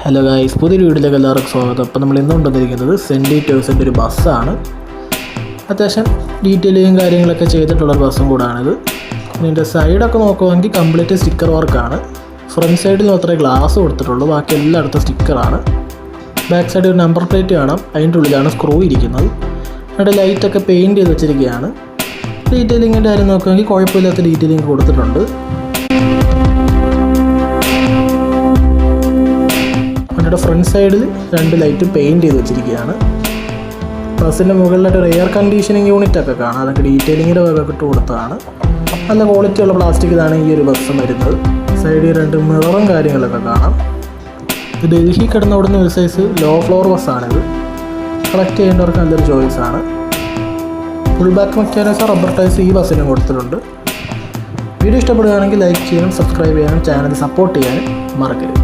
Hello guys, പുതിയൊരു വീഡിയോയിലേക്ക് എല്ലാവർക്കും സ്വാഗതം. അപ്പോൾ നമ്മൾ ഇന്ന് കൊണ്ടുവന്നിരിക്കുന്നത് സെൻറ്റി ടേഴ്സിൻ്റെ ഒരു ബസ്സാണ്. അത്യാവശ്യം ഡീറ്റെയിലിങ്ങും കാര്യങ്ങളൊക്കെ ചെയ്തിട്ടുള്ളൊരു ബസ്സും കൂടാണിത്. ഇതിൻ്റെ സൈഡൊക്കെ നോക്കുവാണെങ്കിൽ കംപ്ലീറ്റ് സ്റ്റിക്കർ വർക്കാണ്. ഫ്രണ്ട് സൈഡിൽ മാത്രമേ ഗ്ലാസ് കൊടുത്തിട്ടുള്ളൂ, ബാക്കി എല്ലായിടത്തും സ്റ്റിക്കറാണ്. ബാക്ക് സൈഡിൽ ഒരു നമ്പർ പ്ലേറ്റ് കാണാം, അതിൻ്റെ ഉള്ളിലാണ് സ്ക്രൂ ഇരിക്കുന്നത്. അവിടെ ലൈറ്റൊക്കെ പെയിൻറ്റ് ചെയ്ത് വെച്ചിരിക്കുകയാണ്. ഡീറ്റെയിലിങ്ങിൻ്റെ കാര്യം നോക്കുവാണെങ്കിൽ കുഴപ്പമില്ലാത്ത ഡീറ്റെയിലിംഗ് കൊടുത്തിട്ടുണ്ട്. വണ്ടിയുടെ ഫ്രണ്ട് സൈഡിൽ 2 ലൈറ്റ് പെയിൻറ്റ് ചെയ്ത് വെച്ചിരിക്കുകയാണ്. ബസ്സിൻ്റെ മുകളിലായിട്ട് ഒരു എയർ കണ്ടീഷനിങ് യൂണിറ്റൊക്കെ കാണാം, അതൊക്കെ ഡീറ്റെയിലിങ്ങിൻ്റെ ഭാഗമൊക്കെ ഇട്ട് കൊടുത്തതാണ്. നല്ല ക്വാളിറ്റിയുള്ള പ്ലാസ്റ്റിക് ഇതാണ് ഈ ഒരു ബസ് വരുന്നത്. സൈഡിൽ 2 മിററും കാര്യങ്ങളൊക്കെ കാണാം. ഇത് ഡൽഹി കിടന്നോടുന്ന ഒരു സൈസ് ലോ ഫ്ലോർ ബസ്സാണിത്. കളക്ട് ചെയ്യേണ്ടവർക്ക് നല്ലൊരു ചോയ്സാണ്. Full back mechanism rubber tyres ഈ ബസ്സിനും കൊടുത്തിട്ടുണ്ട്. വീഡിയോ ഇഷ്ടപ്പെടുകയാണെങ്കിൽ ലൈക്ക് ചെയ്യാനും സബ്സ്ക്രൈബ് ചെയ്യാനും ചാനൽ സപ്പോർട്ട് ചെയ്യാനും മറക്കരുത്.